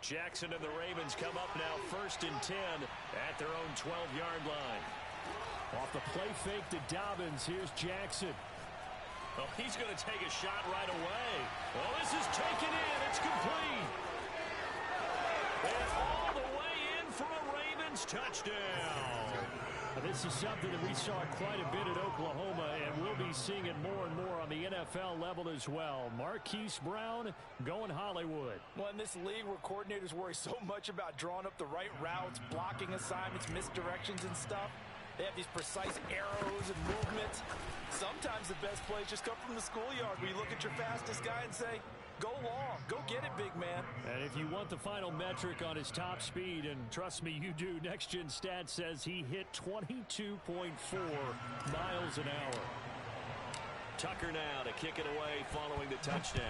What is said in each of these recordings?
Jackson and the Ravens come up now 1st and 10 at their own 12-yard line. Off the play fake to Dobbins, here's Jackson. Oh, he's going to take a shot right away. Oh, this is taken in. It's complete. And all the way in for a Ravens touchdown. This is something that we saw quite a bit at Oklahoma, and we'll be seeing it more and more on the NFL level as well. Marquise Brown going Hollywood. Well, in this league where coordinators worry so much about drawing up the right routes, blocking assignments, misdirections and stuff, they have these precise arrows and movements. Sometimes the best plays just come from the schoolyard where you look at your fastest guy and say, go long, go get it, big man. And if you want the final metric on his top speed, and trust me, you do, Next Gen Stats says he hit 22.4 miles an hour. Tucker now to kick it away following the touchdown.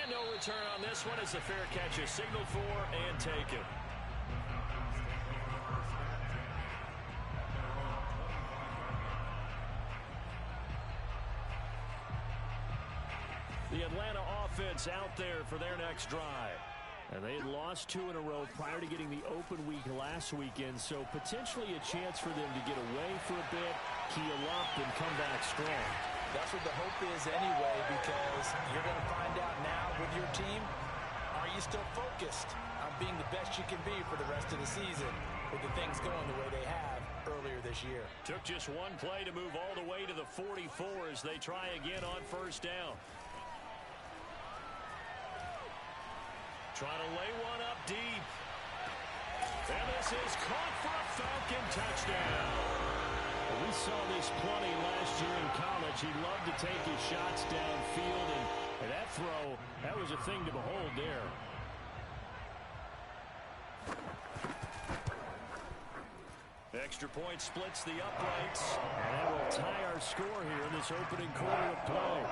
And no return on this one as the fair catch is signaled for and taken. The Atlanta offense out there for their next drive. And they had lost 2 in a row prior to getting the open week last weekend, so potentially a chance for them to get away for a bit, keel up, and come back strong. That's what the hope is anyway, because you're going to find out now with your team, are you still focused on being the best you can be for the rest of the season with the things going the way they have earlier this year. Took just one play to move all the way to the 44 as they try again on 1st down. Trying to lay one up deep. And this is caught for a Falcon touchdown. Well, we saw this plenty last year in college. He loved to take his shots downfield, and that throw, that was a thing to behold there. Extra point splits the uprights. And that will tie our score here in this opening quarter of play.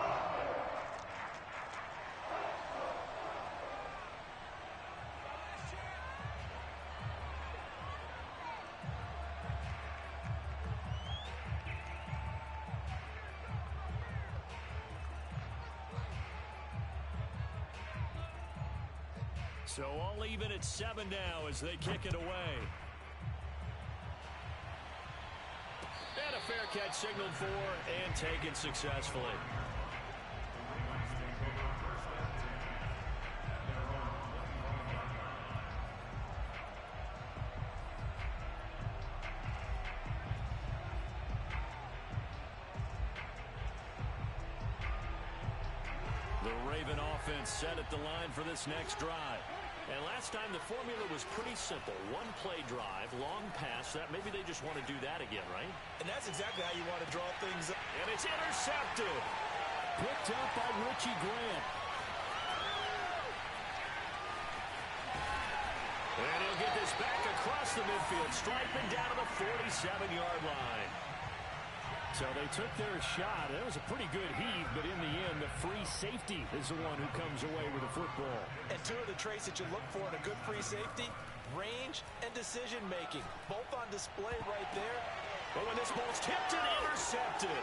So all even at 7 now as they kick it away. And a fair catch signaled for and taken successfully. The Raven offense set at the line for this next drive. And last time the formula was pretty simple. One play drive, long pass. That maybe they just want to do that again, right? And that's exactly how you want to draw things up. And it's intercepted. Picked up by Richie Grant. And he'll get this back across the midfield, striping down to the 47-yard line. So they took their shot. That was a pretty good heave, but in the end, the free safety is the one who comes away with the football. And 2 of the traits that you look for in a good free safety, range and decision-making, both on display right there. But when this ball's tipped and intercepted,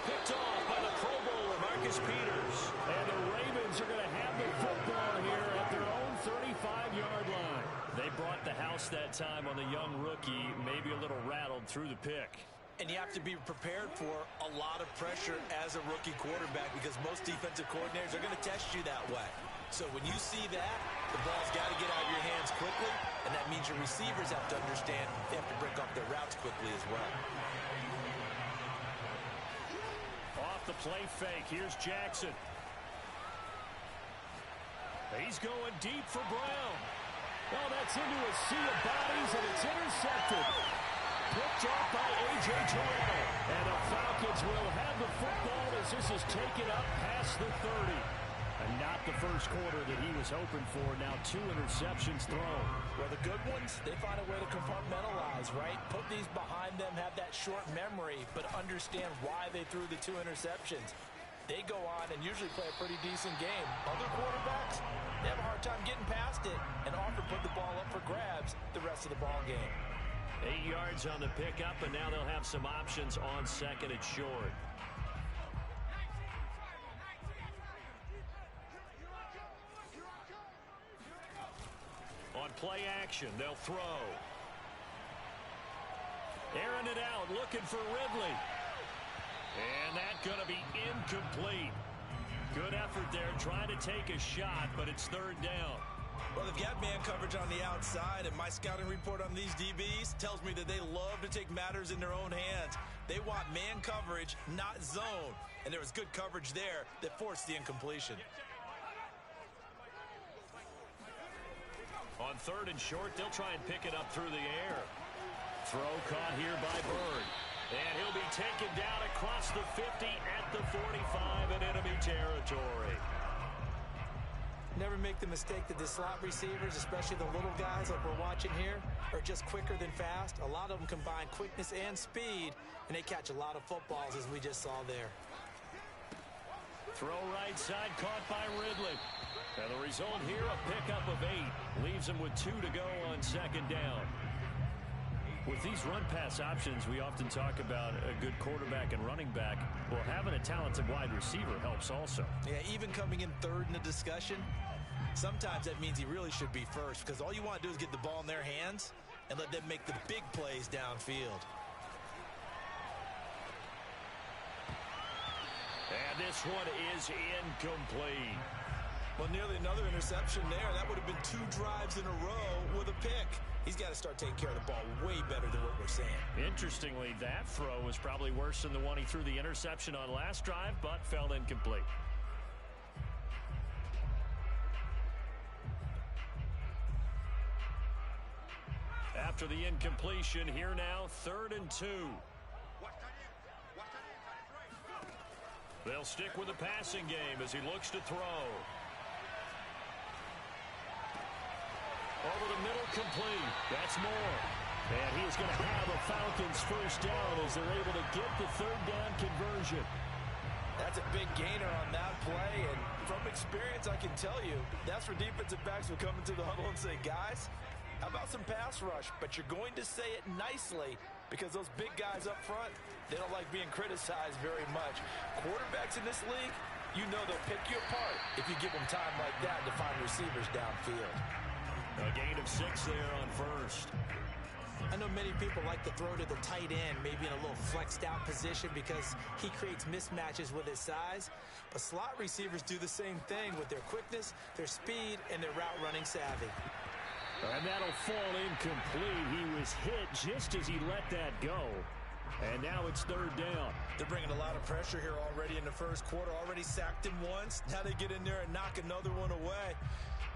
picked off by the Pro Bowler, Marcus Peters. And the Ravens are going to have the football here at their own 35-yard line. They brought the house that time on the young rookie, maybe a little rattled through the pick. And you have to be prepared for a lot of pressure as a rookie quarterback because most defensive coordinators are going to test you that way. So when you see that, the ball's got to get out of your hands quickly, and that means your receivers have to understand they have to break off their routes quickly as well. Off the play fake, here's Jackson. He's going deep for Brown. Oh, that's into a sea of bodies, and it's intercepted. Picked off by A.J. Terrell. And the Falcons will have the football as this is taken up past the 30. And not the first quarter that he was hoping for. Now 2 interceptions thrown. Well, the good ones, they find a way to compartmentalize, right? Put these behind them, have that short memory, but understand why they threw the 2 interceptions. They go on and usually play a pretty decent game. Other quarterbacks, they have a hard time getting past it and often put the ball up for grabs the rest of the ball game. 8 yards on the pickup, and now they'll have some options on 2nd and short. play action. They'll throw. Airing it out, looking for Ridley. And that's going to be incomplete. Good effort there, trying to take a shot, but it's third down. Well, they've got man coverage on the outside, and my scouting report on these DBs tells me that they love to take matters in their own hands. They want man coverage, not zone. And there was good coverage there that forced the incompletion. On third and short, they'll try and pick it up through the air. Throw caught here by Bird. And he'll be taken down across the 50 at the 45 in enemy territory. Never make the mistake that the slot receivers, especially the little guys like we're watching here, are just quicker than fast. A lot of them combine quickness and speed, and they catch a lot of footballs, as we just saw there. Throw right side, caught by Ridley. And the result here, a pickup of 8. Leaves him with 2 to go on second down. With these run-pass options, we often talk about a good quarterback and running back. Well, having a talented wide receiver helps also. Yeah, even coming in third in the discussion, sometimes that means he really should be first, because all you want to do is get the ball in their hands and let them make the big plays downfield. And this one is incomplete. Well, nearly another interception there. That would have been 2 drives in a row with a pick. He's got to start taking care of the ball way better than what we're saying. Interestingly, that throw was probably worse than the one he threw the interception on last drive, but fell incomplete. After the incompletion, here now, 3rd and 2. They'll stick with the passing game as he looks to throw. Over the middle, complete. That's more. And he is going to have a Falcons first down as they're able to get the 3rd down conversion. That's a big gainer on that play, and from experience, I can tell you, that's where defensive backs will come into the huddle and say, guys, how about some pass rush? But you're going to say it nicely because those big guys up front, they don't like being criticized very much. Quarterbacks in this league, you know they'll pick you apart if you give them time like that to find receivers downfield. A gain of 6 there on first. I know many people like to throw to the tight end, maybe in a little flexed out position because he creates mismatches with his size. But slot receivers do the same thing with their quickness, their speed, and their route running savvy. And that'll fall incomplete. He was hit just as he let that go. And now it's 3rd down. They're bringing a lot of pressure here already in the first quarter. Already sacked him once. Now they get in there and knock another one away.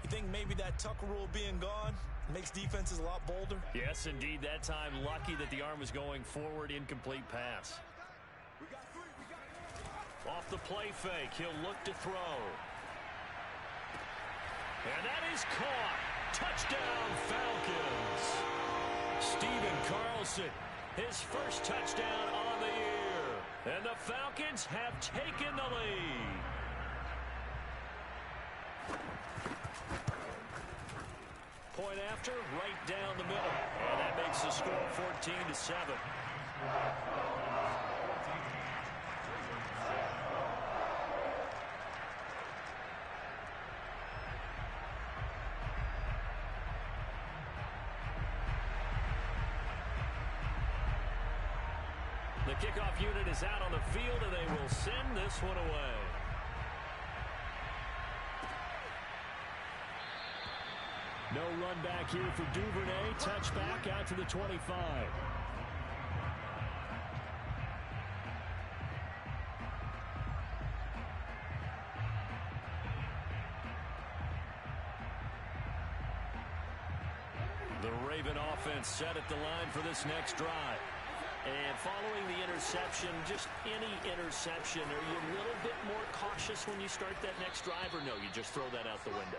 You think maybe that Tucker rule being gone makes defenses a lot bolder? Yes, indeed. That time, lucky that the arm was going forward. Incomplete pass. Off the play fake, he'll look to throw. And that is caught. Touchdown, Falcons. Steven Carlson, his first touchdown on the year. And the Falcons have taken the lead. Point after, right down the middle. And that makes the score 14-7. The kickoff unit is out on the field, and they will send this one away. No run back here for Duvernay. Touchback out to the 25. The Raven offense set at the line for this next drive. And following the interception, just any interception, are you a little bit more cautious when you start that next drive, or no, you just throw that out the window?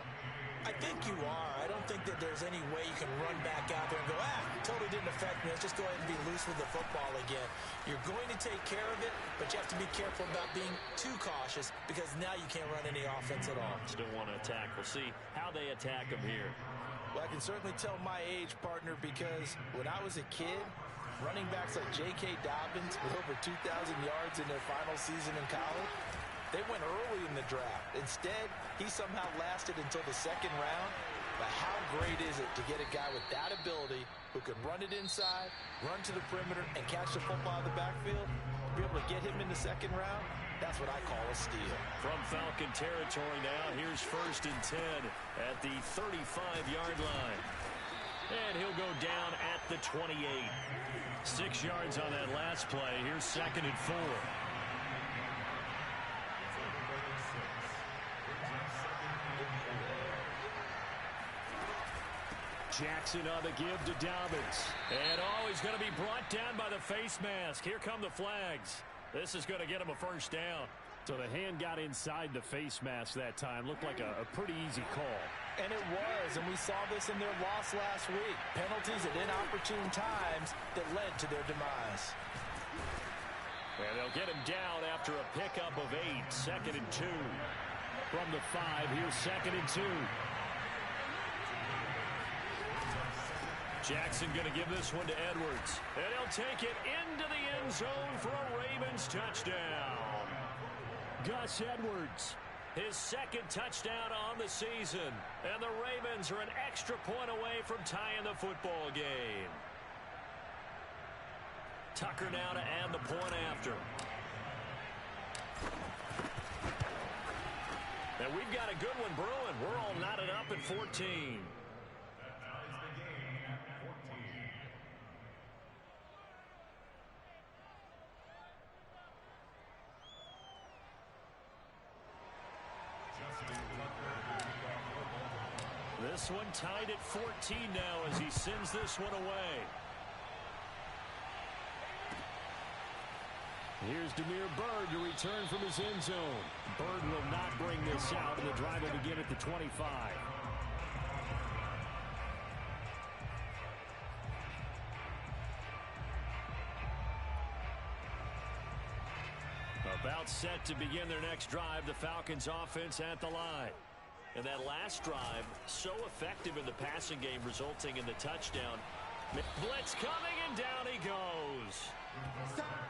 I think you are. I don't think that there's any way you can run back out there and go, totally didn't affect me. Let's just go ahead and be loose with the football again. You're going to take care of it, but you have to be careful about being too cautious because now you can't run any offense at all. Still want to attack. We'll see how they attack them here. Well, I can certainly tell my age, partner, because when I was a kid, running backs like J.K. Dobbins with over 2,000 yards in their final season in college, they went early in the draft. Instead, he somehow lasted until the 2nd round. But how great is it to get a guy with that ability who can run it inside, run to the perimeter, and catch the football in the backfield? To be able to get him in the second round, that's what I call a steal. From Falcon territory now, here's 1st and 10 at the 35-yard line. And he'll go down at the 28. 6 yards on that last play. Here's 2nd and 4. Jackson on the give to Dobbins. And he's going to be brought down by the face mask. Here come the flags. This is going to get him a 1st down. So the hand got inside the face mask that time. Looked like a pretty easy call. And it was, and we saw this in their loss last week. Penalties at inopportune times that led to their demise. And they'll get him down after a pickup of 8. 2nd and 2. From the 5, here's 2nd and 2. Jackson going to give this one to Edwards. And he'll take it into the end zone for a Ravens touchdown. Gus Edwards, his 2nd touchdown on the season. And the Ravens are an extra point away from tying the football game. Tucker now to add the point after. And we've got a good one brewing. We're all knotted up at 14. This one tied at 14 now as he sends this one away. Here's Damiere Byrd to return from his end zone. Byrd will not bring this out, and the drive will begin at the 25. About set to begin their next drive, the Falcons offense at the line. And that last drive, so effective in the passing game, resulting in the touchdown. Blitz coming, and down he goes.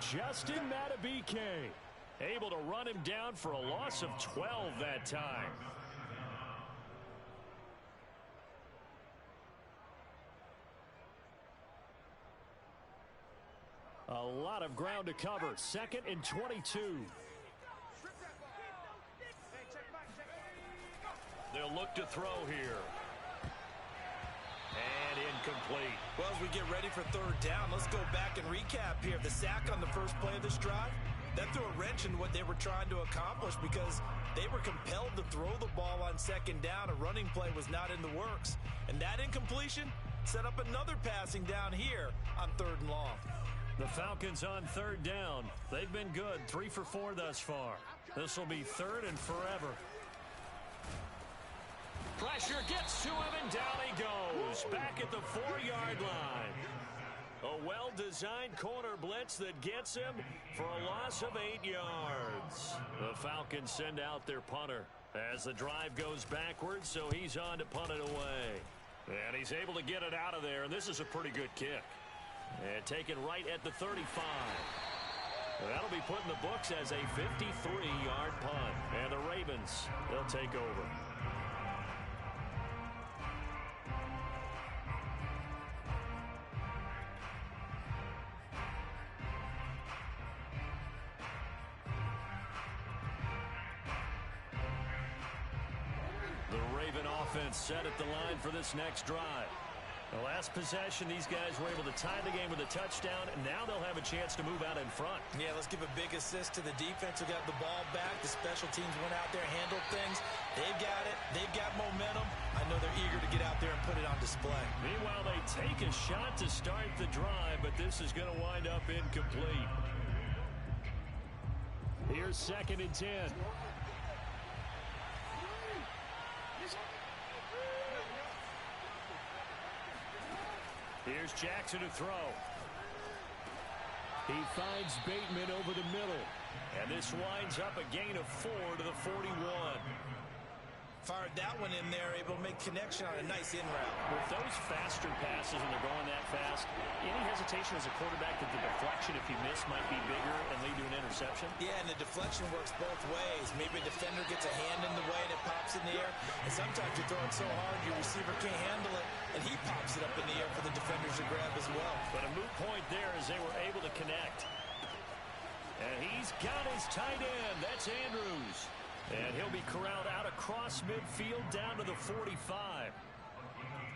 Justin Madubuike able to run him down for a loss of 12 that time. A lot of ground to cover. 2nd and 22. They'll look to throw here. And incomplete. Well, as we get ready for 3rd down, let's go back and recap here. The sack on the first play of this drive, that threw a wrench in what they were trying to accomplish because they were compelled to throw the ball on 2nd down. A running play was not in the works. And that incompletion set up another passing down here on 3rd and long. The Falcons on 3rd down. They've been good. 3 for 4 thus far. This will be 3rd and forever. Pressure gets to him, and down he goes. Back at the 4-yard line. A well-designed corner blitz that gets him for a loss of 8 yards. The Falcons send out their punter as the drive goes backwards, so he's on to punt it away. And he's able to get it out of there, and this is a pretty good kick. And taken right at the 35. That'll be put in the books as a 53-yard punt. And the Ravens, they'll take over. The Raven offense set at the line for this next drive. The last possession, these guys were able to tie the game with a touchdown, and now they'll have a chance to move out in front. Yeah, let's give a big assist to the defense who got the ball back. The special teams went out there, handled things. They've got it. They've got momentum. I know they're eager to get out there and put it on display. Meanwhile, they take a shot to start the drive, but this is going to wind up incomplete. Here's 2nd and 10. Here's Jackson to throw. He finds Bateman over the middle. And this winds up a gain of 4 to the 41. Fired that one in there, able to make connection on a nice in route. With those faster passes and they're going that fast, any hesitation as a quarterback that the deflection, if you miss, might be bigger and lead to an interception? Yeah, and the deflection works both ways. Maybe a defender gets a hand in the way and it pops in the air. And sometimes you throw it so hard your receiver can't handle it, and he pops it up in the air for the defenders to grab as well. But a moot point there as they were able to connect. And he's got his tight end. That's Andrews. And he'll be corralled out across midfield down to the 45.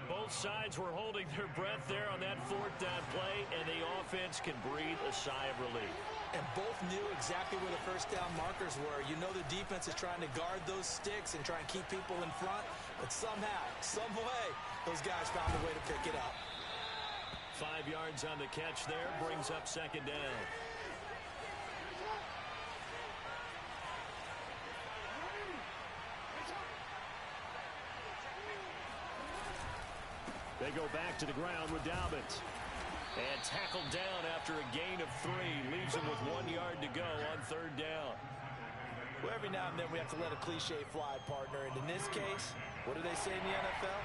Both sides were holding their breath there on that fourth down play, and the offense can breathe a sigh of relief. And both knew exactly where the first down markers were. You know the defense is trying to guard those sticks and try and keep people in front, but somehow, some way, those guys found a way to pick it up. 5 yards on the catch there, brings up second down. They go back to the ground with Dobbins. And tackled down after a gain of 3. Leaves him with 1 yard to go on third down. Well, every now and then we have to let a cliche fly, partner. And in this case, what do they say in the NFL?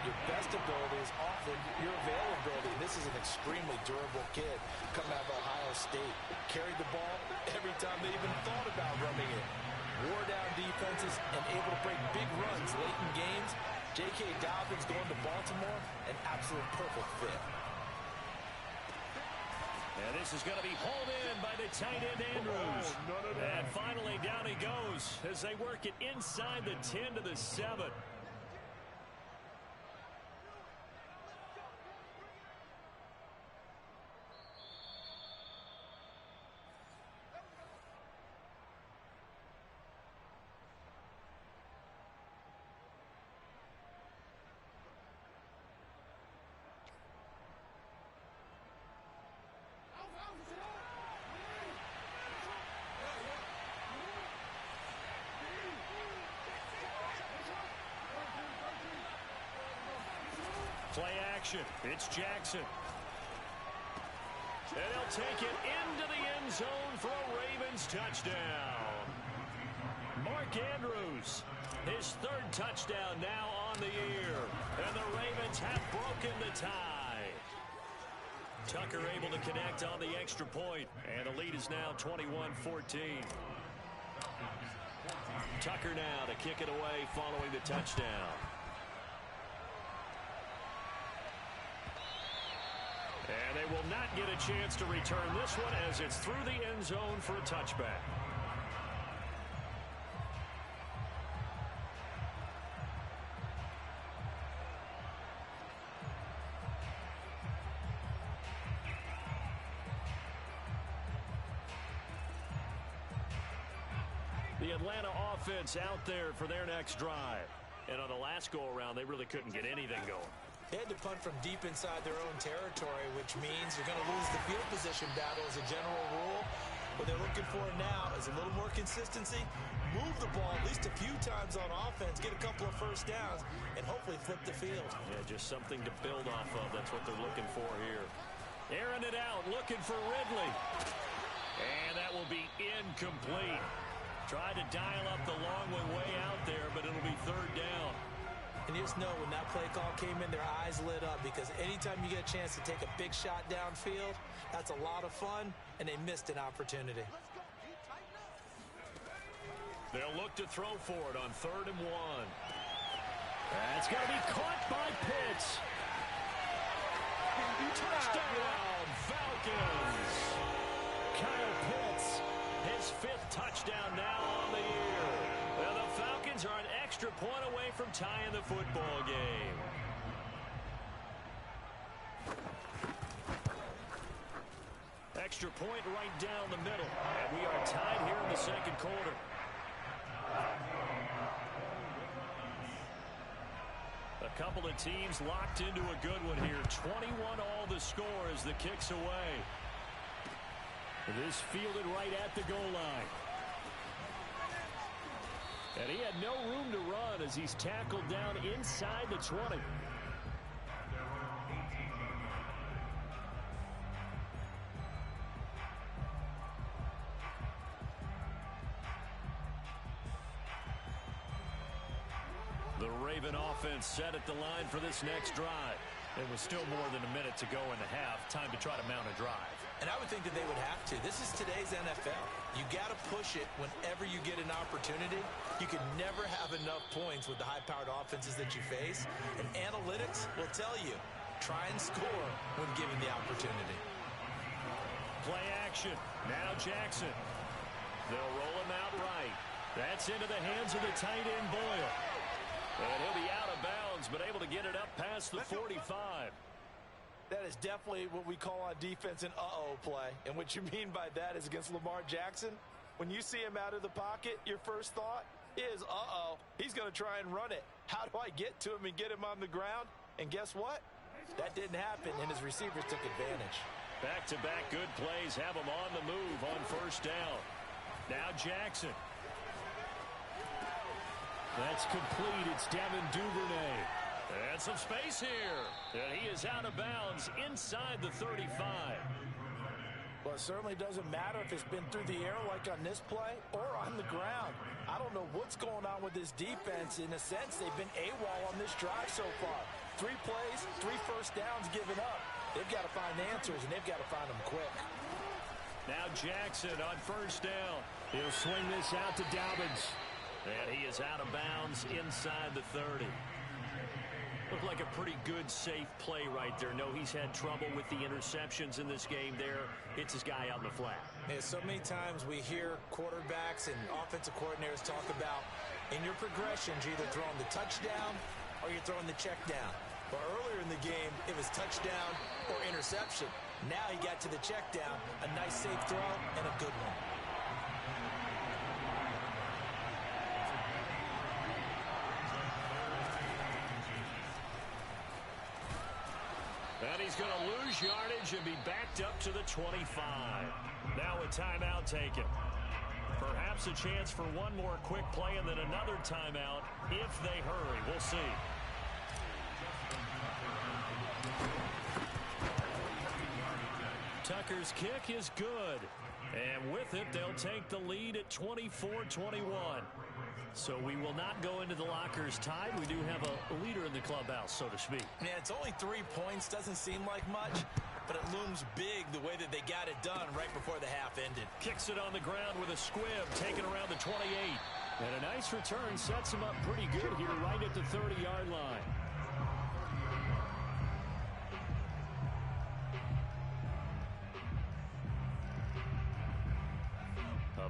Your best ability is often your availability. And this is an extremely durable kid coming out of Ohio State. Carried the ball every time they even thought about running it. Wore down defenses and able to break big runs late in games. J.K. Dobbins going to Baltimore, an absolute perfect fit. And this is going to be hauled in by the tight end, Andrews. And finally, down he goes as they work it inside the 10 to the 7. Play action. It's Jackson. And he'll take it into the end zone for a Ravens touchdown. Mark Andrews, his third touchdown now on the year. And the Ravens have broken the tie. Tucker able to connect on the extra point. And the lead is now 21-14. Tucker now to kick it away following the touchdown. And they will not get a chance to return this one as it's through the end zone for a touchback. The Atlanta offense out there for their next drive. And on the last go-around, they really couldn't get anything going. They had to punt from deep inside their own territory, which means you're going to lose the field position battle as a general rule. What they're looking for now is a little more consistency, move the ball at least a few times on offense, get a couple of first downs, and hopefully flip the field. Yeah, just something to build off of. That's what they're looking for here. Airing it out, looking for Ridley. And that will be incomplete. Tried to dial up the long one way out there, but it'll be third down. And you just know when that play call came in, their eyes lit up, because anytime you get a chance to take a big shot downfield, that's a lot of fun, and they missed an opportunity. They'll look to throw for it on 3rd and 1. That's going to be caught by Pitts. Touchdown, Falcons. Kyle Pitts, his 5th touchdown now on the year. And the Falcons are an extra point away from tying the football game. Extra point right down the middle. And we are tied here in the second quarter. A couple of teams locked into a good one here. 21 all the score as the kick's away. This fielded right at the goal line. And he had no room to run as he's tackled down inside the 20. The Raven offense set at the line for this next drive. It was still more than a minute to go in the half. Time to try to mount a drive. And I would think that they would have to. This is today's NFL. You got to push it whenever you get an opportunity. You can never have enough points with the high-powered offenses that you face. And analytics will tell you, try and score when given the opportunity. Play action. Now Jackson. They'll roll him out right. That's into the hands of the tight end Boyle. And he'll be out of bounds, but able to get it up past the 45. That is definitely what we call on defense an uh-oh play. And what you mean by that is against Lamar Jackson, when you see him out of the pocket, your first thought is, uh-oh, he's going to try and run it. How do I get to him and get him on the ground? And guess what? That didn't happen, and his receivers took advantage. Back-to-back good plays have him on the move on first down. Now Jackson. That's complete. It's Devin Duvernay. And some space here. And he is out of bounds inside the 35. Well, it certainly doesn't matter if it's been through the air like on this play or on the ground. I don't know what's going on with this defense. In a sense, they've been AWOL on this drive so far. 3 plays, 3 first downs given up. They've got to find answers, and they've got to find them quick. Now Jackson on first down. He'll swing this out to Dobbins. And he is out of bounds inside the 30. Looked like a pretty good, safe play right there. No, he's had trouble with the interceptions in this game there. Hits his guy out in the flat. Yeah, so many times we hear quarterbacks and offensive coordinators talk about in your progressions, you're either throwing the touchdown or you're throwing the check down. But earlier in the game, it was touchdown or interception. Now he got to the check down, a nice safe throw, and a good one. And he's going to lose yardage and be backed up to the 25. Now a timeout taken. Perhaps a chance for one more quick play and then another timeout if they hurry. We'll see. Tucker's kick is good. And with it, they'll take the lead at 24-21. So we will not go into the lockers tied. We do have a leader in the clubhouse, so to speak. Yeah, it's only 3 points. Doesn't seem like much, but it looms big the way that they got it done right before the half ended. Kicks it on the ground with a squib, taken around the 28. And a nice return sets him up pretty good here right at the 30-yard line.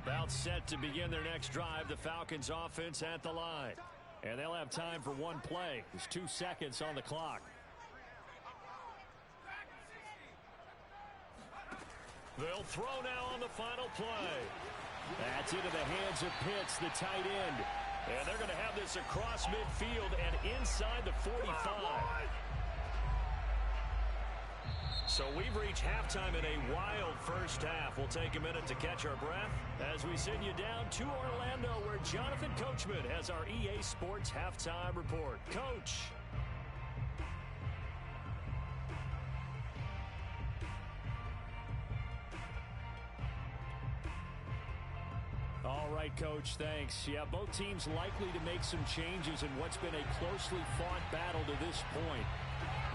About set to begin their next drive, the Falcons offense at the line. And they'll have time for one play. There's 2 seconds on the clock. They'll throw now on the final play. That's into the hands of Pitts, the tight end. And they're going to have this across midfield and inside the 45. So we've reached halftime in a wild first half. We'll take a minute to catch our breath as we send you down to Orlando, where Jonathan Coachman has our EA Sports halftime report. Coach. All right, Coach, thanks. Yeah, both teams likely to make some changes in what's been a closely fought battle to this point.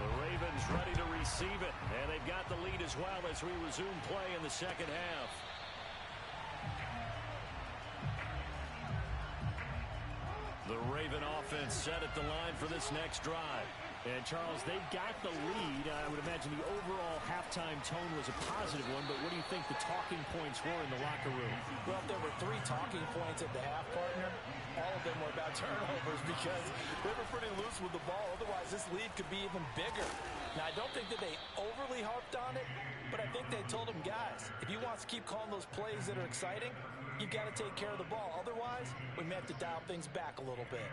The Ravens ready to receive it, and they've got the lead as well as we resume play in the second half. The Raven offense set at the line for this next drive. And, Charles, they've got the lead. I would imagine the overall halftime tone was a positive one, but what do you think the talking points were in the locker room? Well, if there were 3 talking points at the half, partner, all of them were about turnovers because they were pretty loose with the ball. Otherwise, this lead could be even bigger. Now, I don't think that they overly harped on it, but I think they told them, guys, if you want to keep calling those plays that are exciting, you've got to take care of the ball. Otherwise, we may have to dial things back a little bit.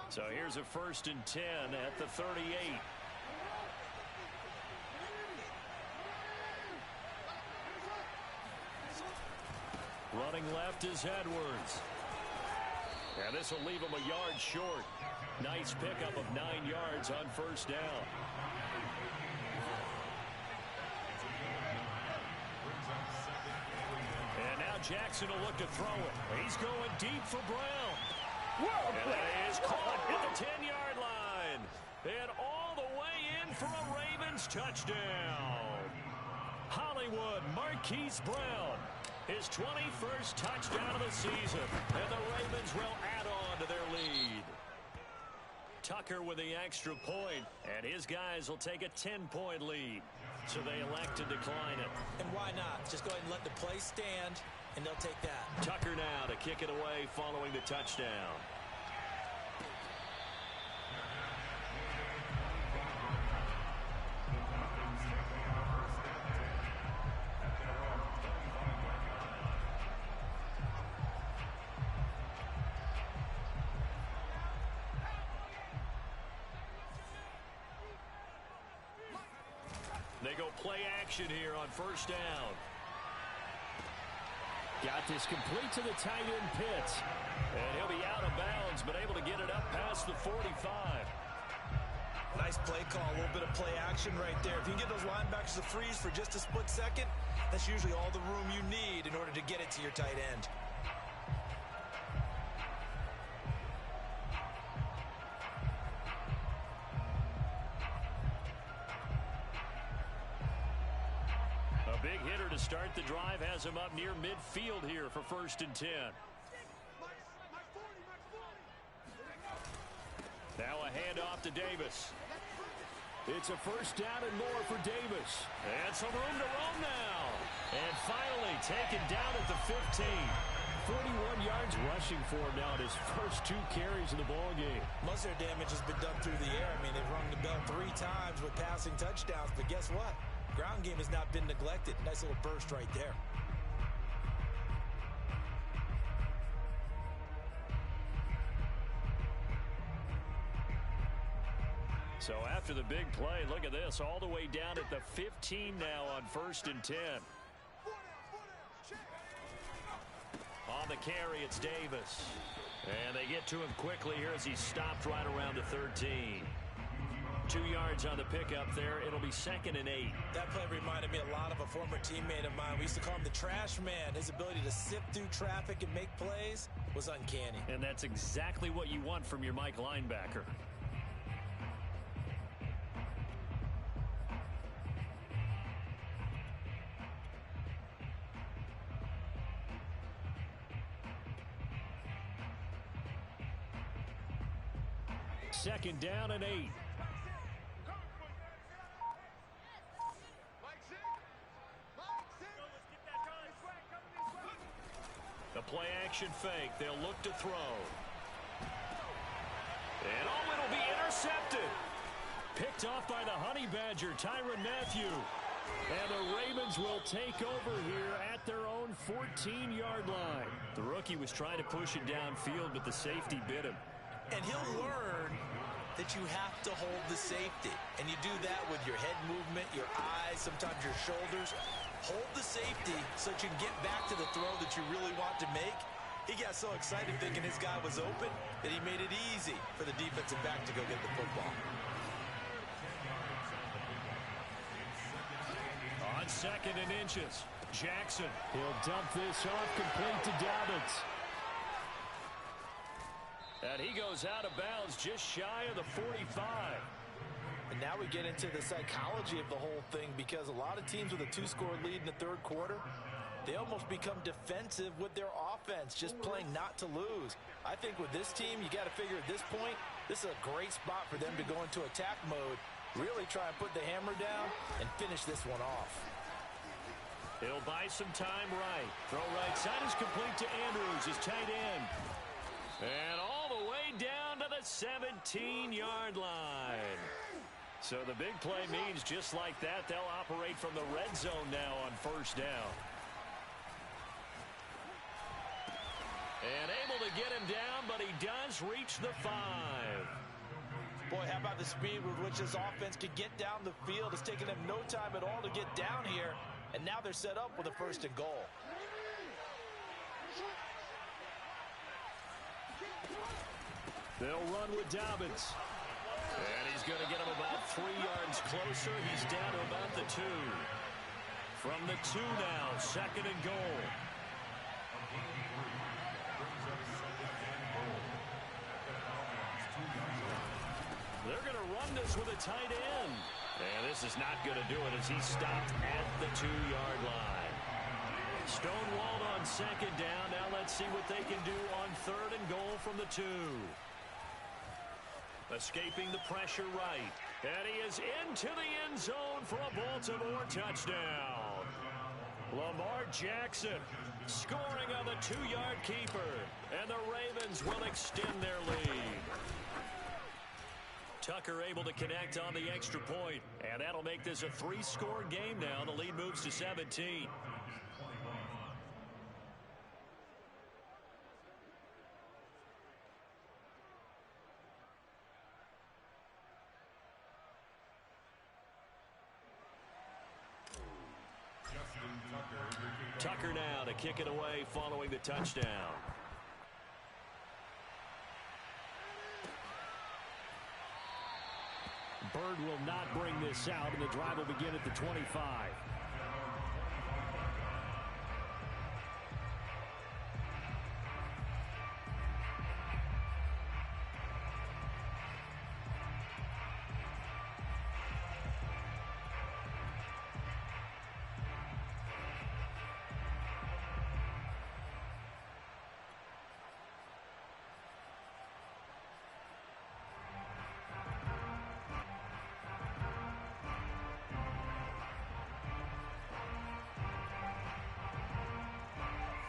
So here's a 1st and 10 at the 38. Running left is Edwards. And this will leave him a yard short. Nice pickup of 9 yards on first down. And now Jackson will look to throw it. He's going deep for Brown. And that is caught at the 10-yard line. And all the way in for a Ravens touchdown. Hollywood Marquise Brown, his 21st touchdown of the season. And the Ravens will add on to their lead. Tucker with the extra point, and his guys will take a 10-point lead. So they elect to decline it. And why not? Just go ahead and let the play stand, and they'll take that. Tucker now to kick it away following the touchdown. They go play action here on first down. Got this complete to the tight end Pitts. And he'll be out of bounds, but able to get it up past the 45. Nice play call, a little bit of play action right there. If you can get those linebackers to freeze for just a split second, that's usually all the room you need in order to get it to your tight end. Big hitter to start the drive has him up near midfield here for 1st and 10. Now a handoff to Davis. It's a first down and more for Davis. And some room to roam now. And finally taken down at the 15. 41 yards rushing for him now in his first 2 carries in the ballgame. Most of their damage has been done through the air. I mean, they've rung the bell 3 times with passing touchdowns, but guess what? Ground game has not been neglected. Nice little burst right there. So after the big play, look at this, all the way down at the 15 now on 1st and 10. On the carry, it's Davis. And they get to him quickly here as he's stopped right around the 13. 2 yards on the pickup there. It'll be 2nd and 8. That play reminded me a lot of a former teammate of mine. We used to call him the trash man. His ability to sift through traffic and make plays was uncanny. And that's exactly what you want from your Mike linebacker. Second down and 8. The play action fake. They'll look to throw. And oh, it'll be intercepted. Picked off by the Honey Badger, Tyrann Mathieu. And the Ravens will take over here at their own 14-yard line. The rookie was trying to push it downfield, but the safety bit him. And he'll learn that you have to hold the safety. And you do that with your head movement, your eyes, sometimes your shoulders. Hold the safety so that you can get back to the throw that you really want to make. He got so excited thinking his guy was open that he made it easy for the defensive back to go get the football. On 2nd and inches, Jackson. He'll dump this off complete to Dobbins. And he goes out of bounds just shy of the 45. And now we get into the psychology of the whole thing, because a lot of teams with a 2-score lead in the 3rd quarter, they almost become defensive with their offense, just playing not to lose. I think with this team, you got to figure at this point, this is a great spot for them to go into attack mode, really try and put the hammer down and finish this one off. He'll buy some time right. Throw right side is complete to Andrews, his tight end. And all the way down to the 17-yard line. So the big play means just like that, they'll operate from the red zone now on 1st down. And able to get him down, but he does reach the 5. Boy, how about the speed with which this offense could get down the field? It's taken them no time at all to get down here, and now they're set up with a 1st and goal. They'll run with Dobbins. And he's going to get him about 3 yards closer. He's down to about the 2. From the 2 now, 2nd and goal. They're going to run this with a tight end. And this is not going to do it as he's stopped at the 2-yard line. Stonewalled on second down. Now let's see what they can do on third and goal from the 2. Escaping the pressure right. And he is into the end zone for a Baltimore touchdown. Lamar Jackson scoring on the 2-yard keeper. And the Ravens will extend their lead. Tucker able to connect on the extra point. And that'll make this a 3-score game now. The lead moves to 17. Tucker now to kick it away following the touchdown. Bird will not bring this out, and the drive will begin at the 25.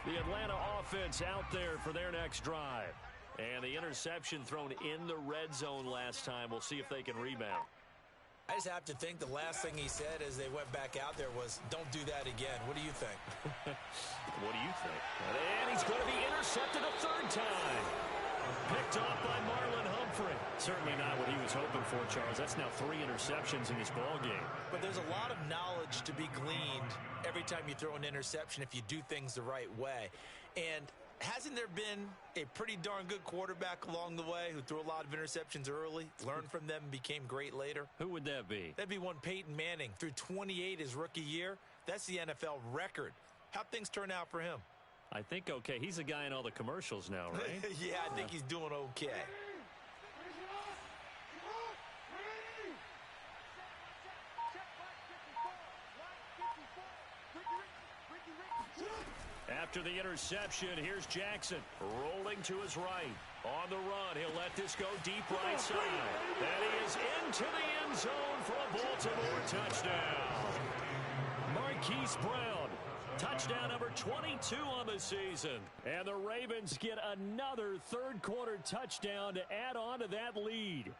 The Atlanta offense out there for their next drive. And the interception thrown in the red zone last time. We'll see if they can rebound. I just have to think the last thing he said as they went back out there was, don't do that again. What do you think? What do you think? And he's going to be intercepted a third time. Picked off by Marlon Humphrey. Certainly not what he was hoping for, Charles. That's now 3 interceptions in this ball game. But there's a lot of knowledge to be gleaned every time you throw an interception if you do things the right way. And hasn't there been a pretty darn good quarterback along the way who threw a lot of interceptions early, learned from them, and became great later? Who would that be? That'd be one Peyton Manning. Threw 28 his rookie year. That's the NFL record. How'd things turn out for him? I think okay. He's a guy in all the commercials now, right? Yeah, I think he's doing okay. After the interception, here's Jackson rolling to his right. On the run, he'll let this go deep right side. And he is into the end zone for a Baltimore touchdown. Marquise Brown, touchdown number 22 on the season. And the Ravens get another third-quarter touchdown to add on to that lead.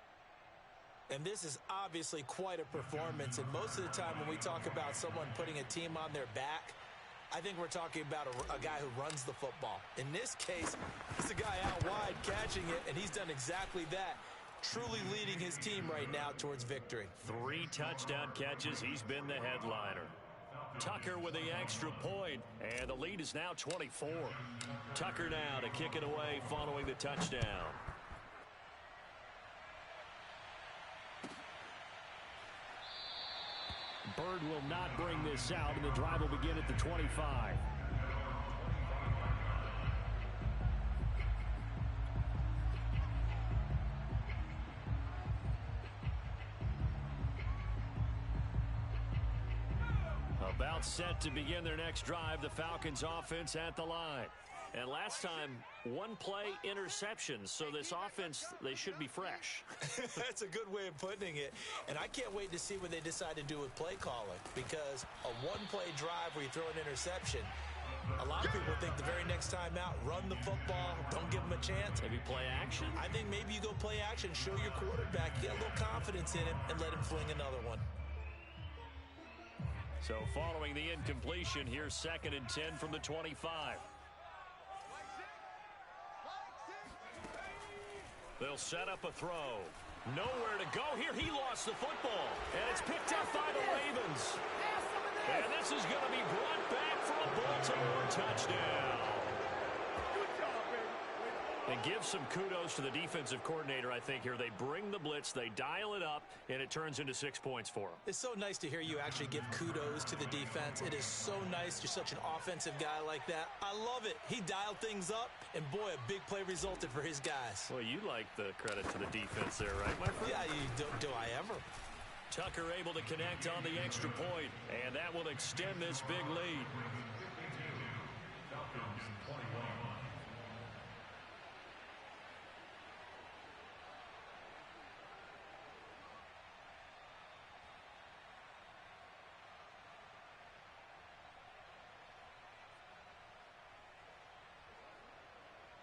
And this is obviously quite a performance. And most of the time when we talk about someone putting a team on their back, I think we're talking about a guy who runs the football. In this case, it's a guy out wide catching it, and he's done exactly that, truly leading his team right now towards victory. 3 touchdown catches. He's been the headliner. Tucker with the extra point, and the lead is now 24. Tucker now to kick it away following the touchdown. Bird will not bring this out, and the drive will begin at the 25. About set to begin their next drive, the Falcons offense at the line. And last time, 1 play interceptions, so this offense, they should be fresh. That's a good way of putting it. And I can't wait to see what they decide to do with play calling, because a 1-play drive where you throw an interception, a lot of people think the very next time out, run the football, don't give them a chance. Maybe play action? I think maybe you go play action, show your quarterback, get a little confidence in him, and let him fling another one. So following the incompletion, here's 2nd and 10 from the 25. They'll set up a throw. Nowhere to go here. He lost the football. And it's picked up by the Ravens. And this is going to be brought back for a Baltimore touchdown. And give some kudos to the defensive coordinator, I think, here. They bring the blitz, they dial it up, and it turns into 6 points for them. It's so nice to hear you actually give kudos to the defense. It is so nice. You're such an offensive guy like that. I love it. He dialed things up, and boy, a big play resulted for his guys. Well, you like the credit to the defense there, right, my friend? Yeah, do I ever. Tucker able to connect on the extra point, and that will extend this big lead.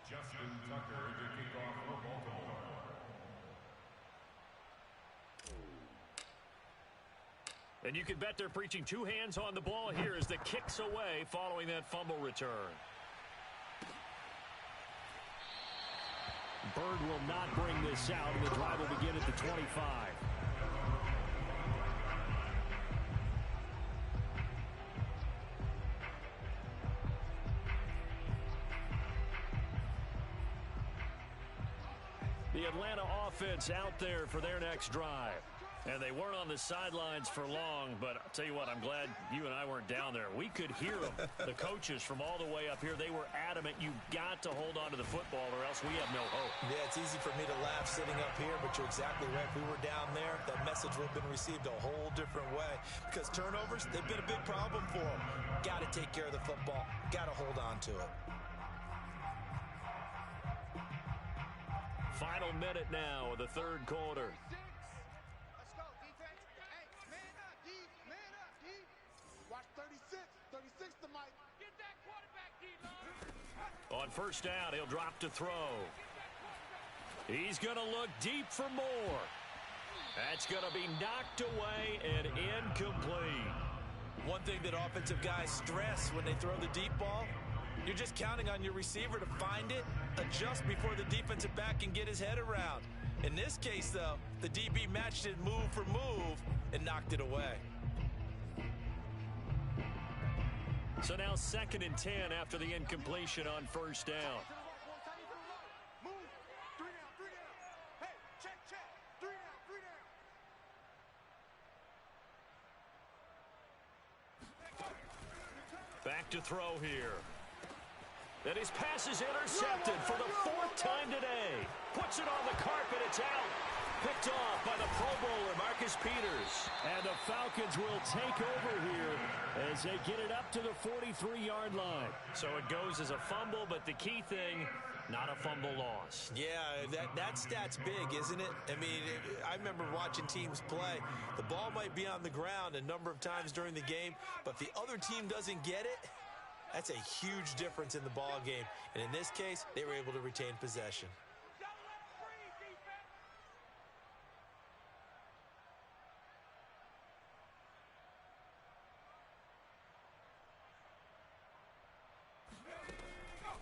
Justin Tucker to kick off for Baltimore. And you can bet they're preaching two hands on the ball here as the kick's away following that fumble return. Bird will not bring this out, and the drive will begin at the 25. The Atlanta offense out there for their next drive. And they weren't on the sidelines for long, but I'll tell you what, I'm glad you and I weren't down there. We could hear them, the coaches from all the way up here. They were adamant, you've got to hold on to the football or else we have no hope. Yeah, it's easy for me to laugh sitting up here, but you're exactly right. If we were down there, that message would have been received a whole different way. Because turnovers, they've been a big problem for them. Got to take care of the football. Got to hold on to it. Final minute now of the third quarter. On first down, he'll drop to throw. He's going to look deep for more. That's going to be knocked away and incomplete. One thing that offensive guys stress when they throw the deep ball, you're just counting on your receiver to find it, adjust before the defensive back can get his head around. In this case, though, the DB matched it move for move and knocked it away. So now 2nd and 10 after the incompletion on first down. Back to throw here. And his pass is intercepted for the 4th time today. Puts it on the carpet. It's out. Picked off by the Pro Bowler, Marcus Peters. And the Falcons will take over here as they get it up to the 43-yard line. So it goes as a fumble, but the key thing, not a fumble loss. Yeah, that stat's big, isn't it? I mean, I remember watching teams play. The ball might be on the ground a number of times during the game, but if the other team doesn't get it, that's a huge difference in the ball game. And in this case, they were able to retain possession.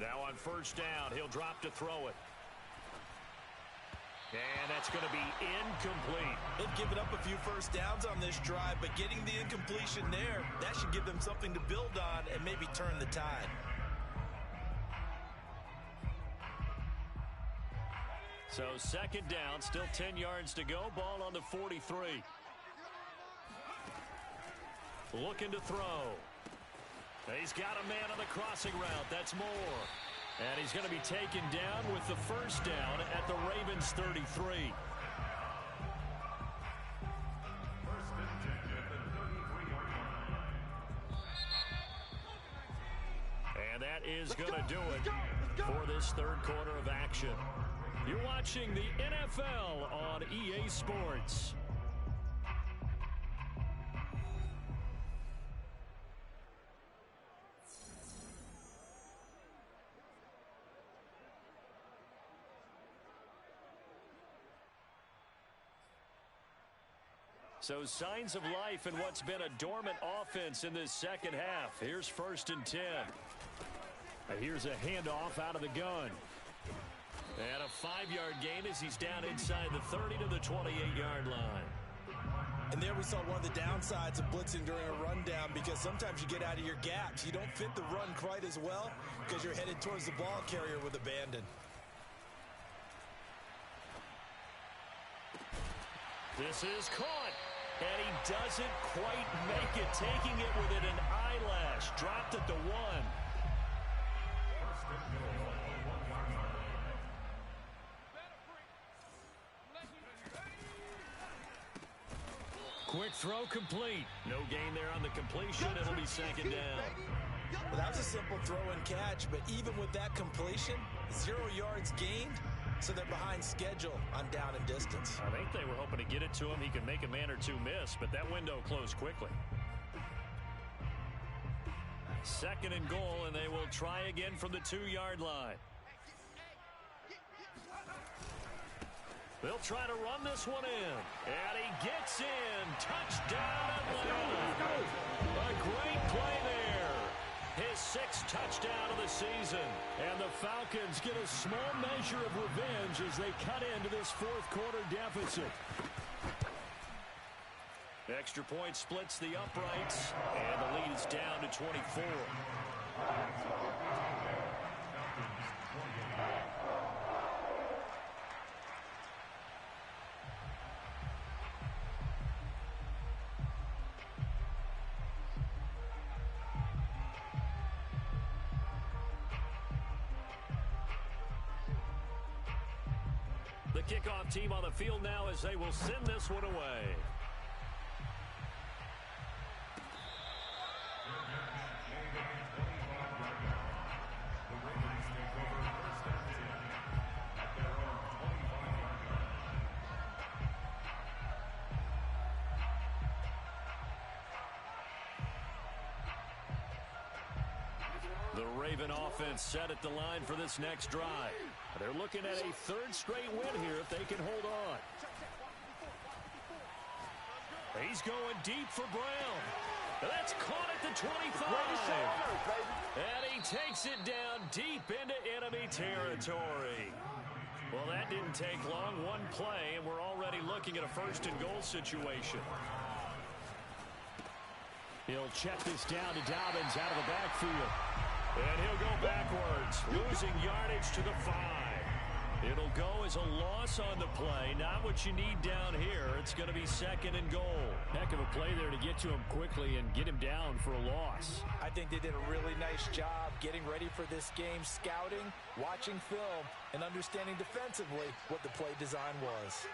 Now on first down, he'll drop to throw it. And that's going to be incomplete. They've given up a few first downs on this drive, but getting the incompletion there, that should give them something to build on and maybe turn the tide. So 2nd down, still 10 yards to go. Ball on the 43. Looking to throw. He's got a man on the crossing route. That's Moore. And he's going to be taken down with the first down at the Ravens 33. And that is going to do it for this third quarter of action. You're watching the NFL on EA Sports. So signs of life in what's been a dormant offense in this second half. Here's 1st and 10. Here's a handoff out of the gun. And a 5-yard gain as he's down inside the 30 to the 28-yard line. And there we saw one of the downsides of blitzing during a rundown, because sometimes you get out of your gaps. You don't fit the run quite as well because you're headed towards the ball carrier with abandon. This is caught. And he doesn't quite make it, taking it within an eyelash. Dropped at the 1. Quick throw complete. No gain there on the completion. It'll be second down. Well, that was a simple throw and catch, but even with that completion, 0 yards gained, so they're behind schedule on down and distance. I think they were hoping to get it to him. He could make a man or two miss, but that window closed quickly. Second and goal, and they will try again from the 2-yard line. They'll try to run this one in. And he gets in. Touchdown Atlanta. A great play there. His 6th touchdown of the season. And the Falcons get a small measure of revenge as they cut into this 4th quarter deficit. Extra point splits the uprights. And the lead is down to 24. The kickoff team on the field now as they will send this one away. The Raven offense set at the line for this next drive. They're looking at a 3rd straight win here if they can hold on. He's going deep for Brown. That's caught at the 25. And he takes it down deep into enemy territory. Well, that didn't take long. One play, and we're already looking at a 1st and goal situation. He'll check this down to Dobbins out of the backfield. And he'll go backwards, losing yardage to the 5. It'll go as a loss on the play. Not what you need down here. It's going to be 2nd and goal. Heck of a play there to get to him quickly and get him down for a loss. I think they did a really nice job getting ready for this game, scouting, watching film, and understanding defensively what the play design was.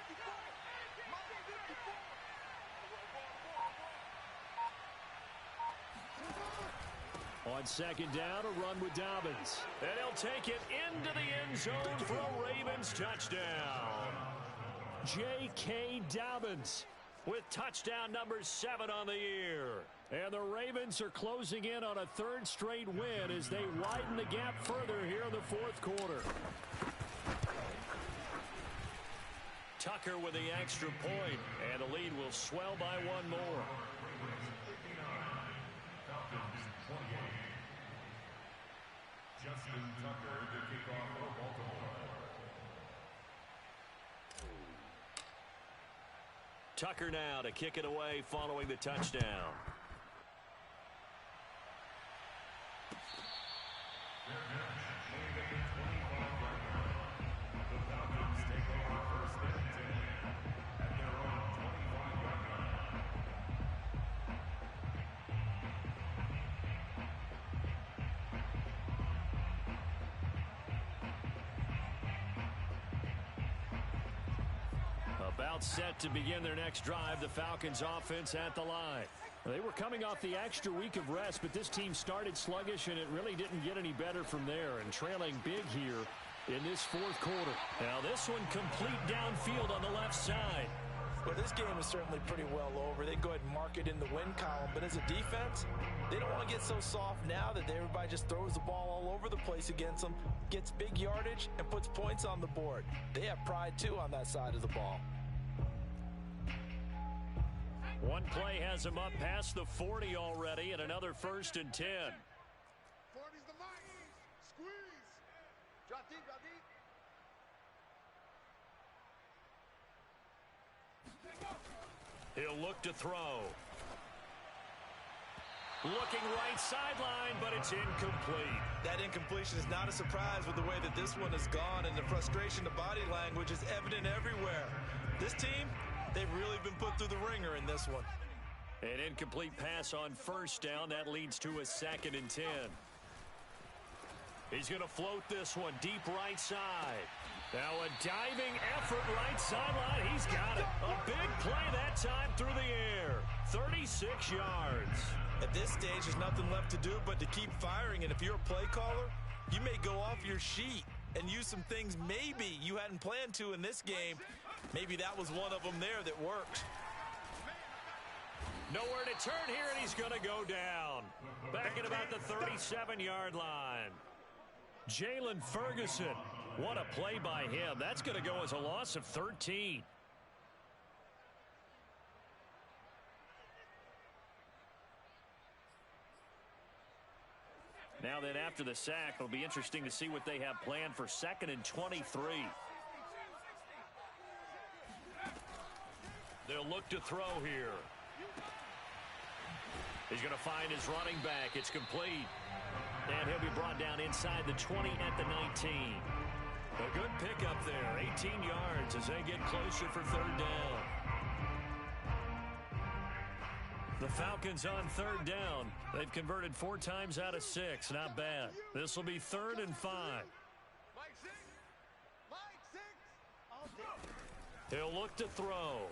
On 2nd down, a run with Dobbins. And he'll take it into the end zone for a Ravens touchdown. J.K. Dobbins with touchdown number 7 on the year. And the Ravens are closing in on a 3rd straight win as they widen the gap further here in the 4th quarter. Tucker with the extra point, and the lead will swell by 1 more. Tucker now to kick it away following the touchdown. About set to begin their next drive, the Falcons offense at the line. They were coming off the extra week of rest, but this team started sluggish, and it really didn't get any better from there, and trailing big here in this 4th quarter. Now this one complete downfield on the left side. Well, this game is certainly pretty well over. They go ahead and mark it in the win column, but as a defense, they don't want to get so soft now that everybody just throws the ball all over the place against them, gets big yardage, and puts points on the board. They have pride, too, on that side of the ball. One play has him up past the 40 already, and another 1st and 10. 40's the money. Squeeze. Drop deep, drop deep. He'll look to throw. Looking right sideline, but it's incomplete. That incompletion is not a surprise with the way that this one has gone, and the frustration, the body language is evident everywhere. This team, They've really been put through the ringer in this one. An incomplete pass on first down. That leads to a 2nd and 10. He's going to float this one deep right side. Now a diving effort right sideline. He's got it. A big play that time through the air. 36 yards. At this stage, there's nothing left to do but to keep firing. And if you're a play caller, you may go off your sheet and use some things maybe you hadn't planned to in this game. Maybe that was one of them there that worked. Nowhere to turn here, and he's going to go down. Back at about the 37-yard line. Jalen Ferguson. What a play by him. That's going to go as a loss of 13. Now then, after the sack, it'll be interesting to see what they have planned for 2nd and 23. They'll look to throw here. He's going to find his running back. It's complete. And he'll be brought down inside the 20 at the 19. A good pickup there. 18 yards as they get closer for 3rd down. The Falcons on 3rd down. They've converted 4 times out of 6. Not bad. This will be 3rd and 5. He'll look to throw.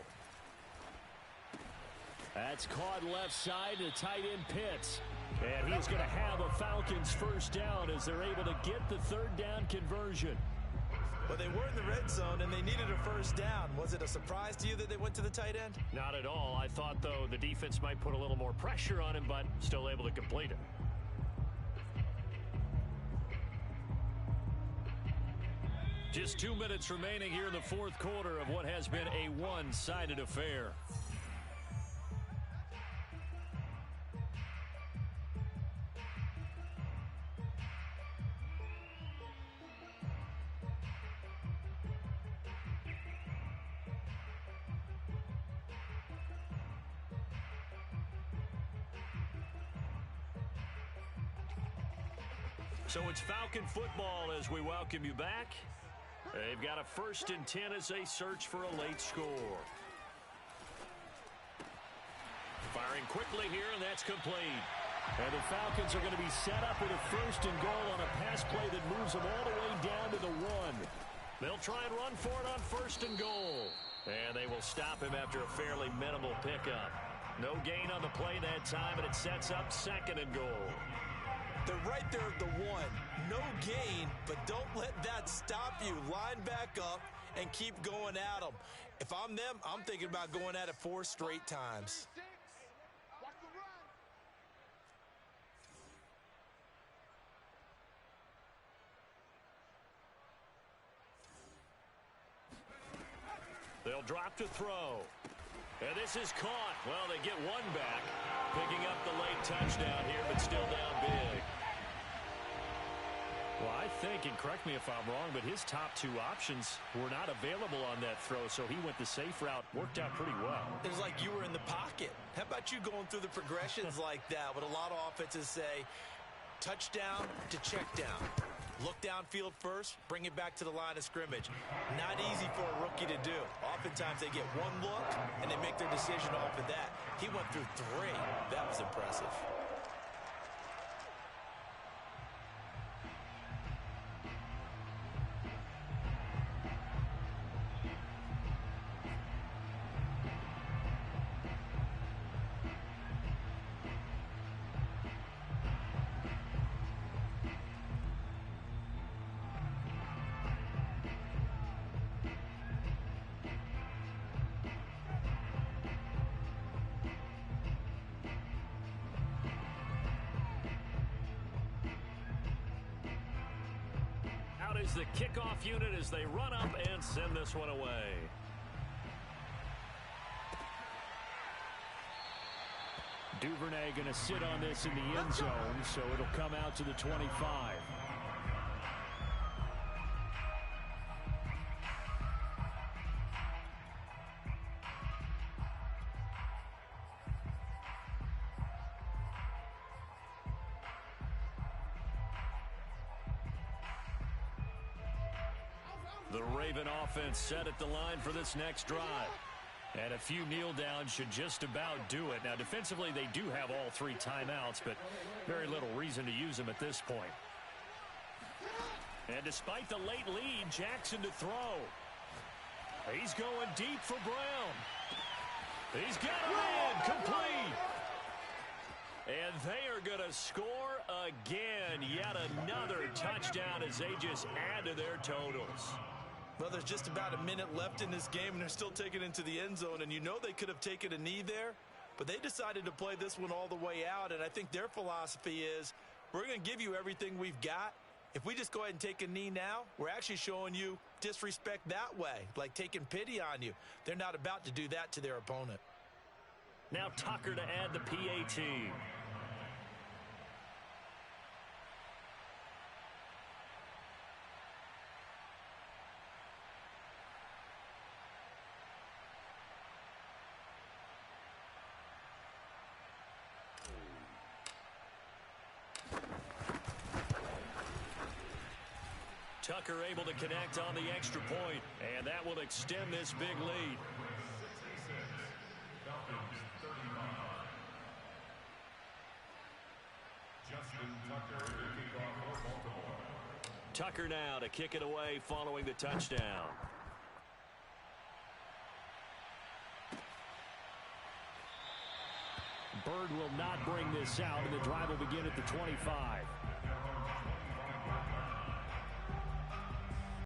That's caught left side to tight end Pitts. And he's going to have a Falcons 1st down as they're able to get the 3rd down conversion. Well, they were in the red zone, and they needed a 1st down. Was it a surprise to you that they went to the tight end? Not at all. I thought, though, the defense might put a little more pressure on him, but still able to complete it. Just 2 minutes remaining here in the 4th quarter of what has been a one-sided affair. So it's Falcon football as we welcome you back. They've got a 1st and 10 as they search for a late score. Firing quickly here, and that's complete. And the Falcons are going to be set up with a 1st and goal on a pass play that moves them all the way down to the 1. They'll try and run for it on 1st and goal. And they will stop him after a fairly minimal pickup. No gain on the play that time, and it sets up 2nd and goal. They're right there at the 1. No gain, but don't let that stop you. Line back up and keep going at them. If I'm them, I'm thinking about going at it 4 straight times. They'll drop to throw. And this is caught. Well, they get one back. Picking up the late touchdown here, but still down big. Well, I think, and correct me if I'm wrong, but his top 2 options were not available on that throw, so he went the safe route. Worked out pretty well. It was like you were in the pocket. How about you going through the progressions like that? What a lot of offenses say, touchdown to check down. Look downfield first, bring it back to the line of scrimmage. Not easy for a rookie to do. Oftentimes they get one look, and they make their decision off of that. He went through 3. That was impressive. Is the kickoff unit as they run up and send this one away. Duvernay going to sit on this in the end zone, so it'll come out to the 25. The Raven offense set at the line for this next drive. And a few kneel downs should just about do it. Now, defensively, they do have all 3 timeouts, but very little reason to use them at this point. And despite the late lead, Jackson to throw. He's going deep for Brown. He's got him in, complete. And they are going to score again. Yet another touchdown as they just add to their totals. Well, there's just about a minute left in this game, and they're still taking it into the end zone. And you know they could have taken a knee there, but they decided to play this one all the way out. And I think their philosophy is, we're going to give you everything we've got. If we just go ahead and take a knee now, we're actually showing you disrespect that way, like taking pity on you. They're not about to do that to their opponent. Now Tucker to add the PAT. Tucker able to connect on the extra point, and that will extend this big lead. Tucker now to kick it away following the touchdown. Bird will not bring this out, and the drive will begin at the 25.